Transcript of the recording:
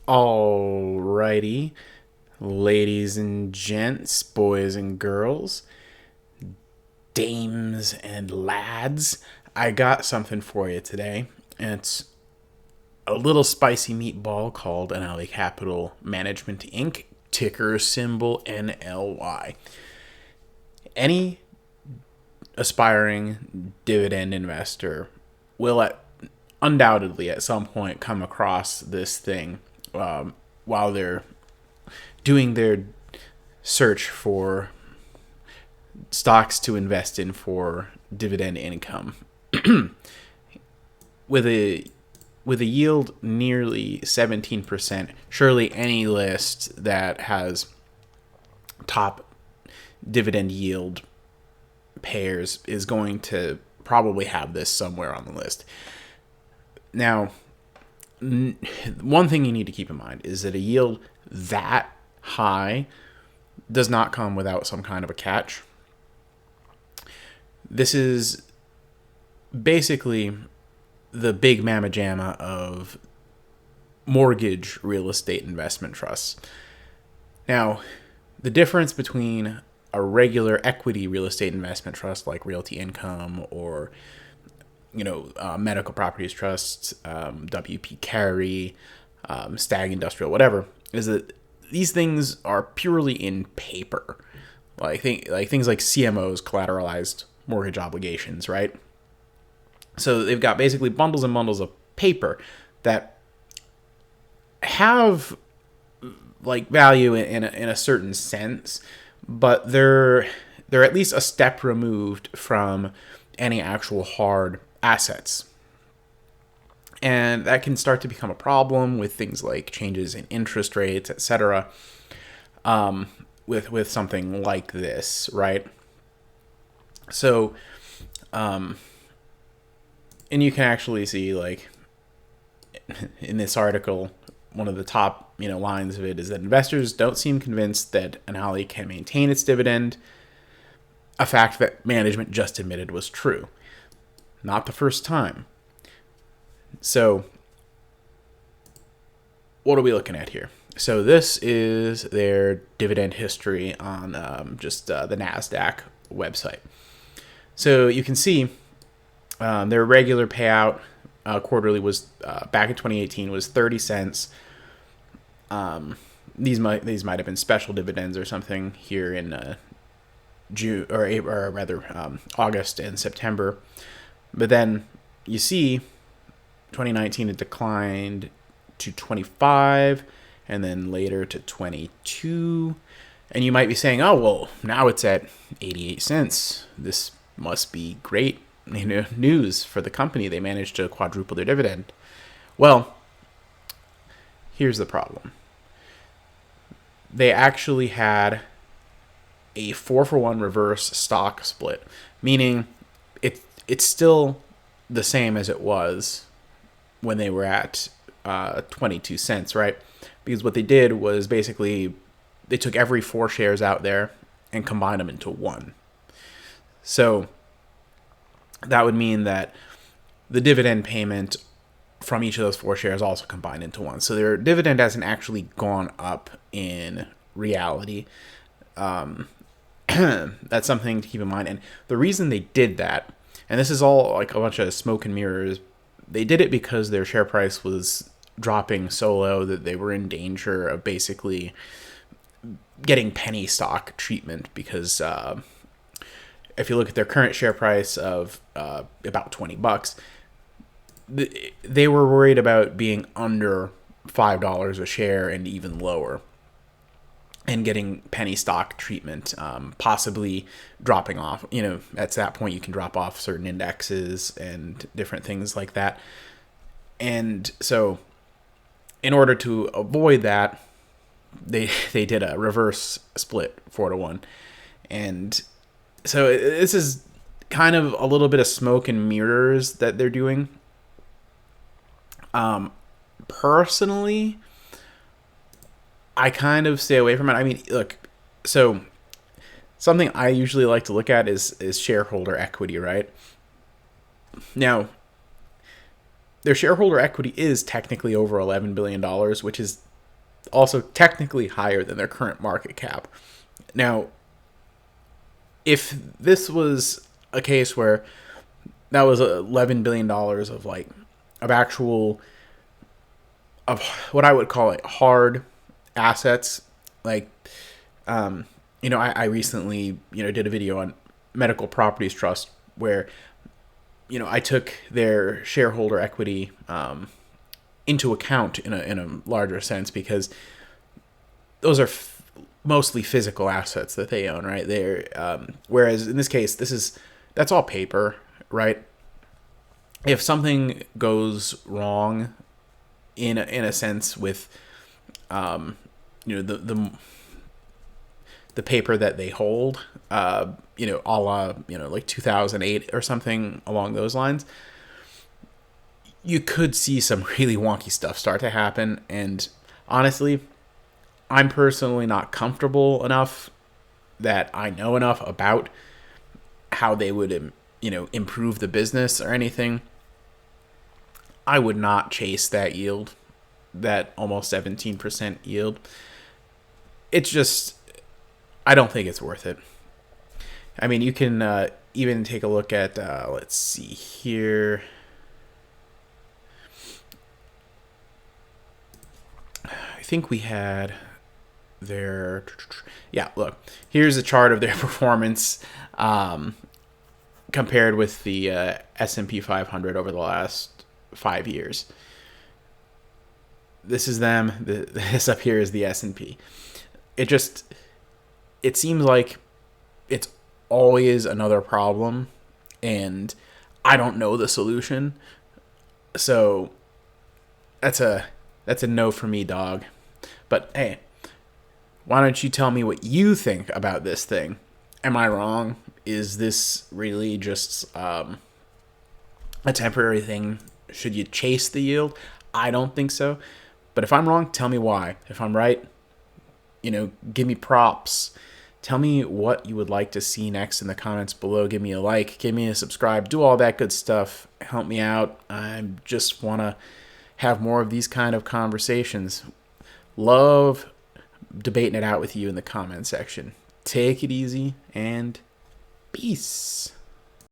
Alrighty, ladies and gents, boys and girls, dames and lads, I got something for you today, and it's a little spicy meatball called ANNALY Capital Management Inc., ticker symbol NLY. Any aspiring dividend investor will undoubtedly at some point come across this thing while they're doing their search for stocks to invest in for dividend income. With a yield nearly 17%, surely any list that has top dividend yield payers is going to probably have this somewhere on the list. Now, one thing you need to keep in mind is that a yield that high does not come without some kind of a catch. This is basically the big mamma jamma of mortgage real estate investment trusts. Now, the difference between a regular equity real estate investment trust like Realty Income or medical properties trusts, WP Carey, Stag Industrial, whatever, is that these things are purely in paper. Things like CMOs, collateralized mortgage obligations, right? So they've got basically bundles and bundles of paper that have value in a certain sense, but they're at least a step removed from any actual hard assets. And that can start to become a problem with things like changes in interest rates, etc. With something like this, right? So, and you can actually see, in this article, one of the top lines of it is that investors don't seem convinced that ANNALY can maintain its dividend, a fact that management just admitted was true. Not the first time. So, what are we looking at here? So this is their dividend history on the NASDAQ website. So you can see their regular payout quarterly was back in 2018 was 30 cents. These might have been special dividends or something here in June or rather August and September. But then you see 2019 it declined to 25 and then later to 22. And you might be saying, "Oh, well, now it's at 88 cents. This must be great, news for the company. They managed to quadruple their dividend." Well, here's the problem. They actually had a 4-for-1 reverse stock split, meaning it's still the same as it was when they were at 22 cents, right? Because what they did was basically they took every 4 shares out there and combined them into one. So that would mean that the dividend payment from each of those 4 shares also combined into one. So their dividend hasn't actually gone up in reality. That's something to keep in mind. And the reason they did that, and this is all like a bunch of smoke and mirrors, they did it because their share price was dropping so low that they were in danger of basically getting penny stock treatment, because if you look at their current share price of about $20, they were worried about being under $5 a share and even lower, and getting penny stock treatment, possibly dropping off. At that point you can drop off certain indexes and different things like that. And so in order to avoid that, they did a reverse split 4-to-1. And so this is kind of a little bit of smoke and mirrors that they're doing. Personally, I kind of stay away from it. I mean, look, so something I usually like to look at is shareholder equity, right? Now, their shareholder equity is technically over $11 billion, which is also technically higher than their current market cap. Now, if this was a case where that was $11 billion of what I would call hard assets, like, I recently, did a video on Medical Properties Trust where, I took their shareholder equity into account in a larger sense, because those are mostly physical assets that they own, right? Whereas in this case, that's all paper, right? If something goes wrong in a sense with the paper that they hold, a la, like 2008 or something along those lines, you could see some really wonky stuff start to happen. And honestly, I'm personally not comfortable enough that I know enough about how they would, improve the business or anything. I would not chase that yield, that almost 17% yield. It's just, I don't think it's worth it. I mean, you can even take a look at, let's see here. I think we had their, yeah, look, here's a chart of their performance compared with the S&P 500 over the last 5 years. This is them. This up here is the S&P. It seems like it's always another problem, and I don't know the solution. So that's a no for me, dog. But hey, why don't you tell me what you think about this thing? Am I wrong? Is this really just a temporary thing? Should you chase the yield? I don't think so. But if I'm wrong, tell me why. If I'm right, give me props. Tell me what you would like to see next in the comments below. Give me a like, give me a subscribe, do all that good stuff. Help me out. I just want to have more of these kind of conversations. Love debating it out with you in the comment section. Take it easy and peace.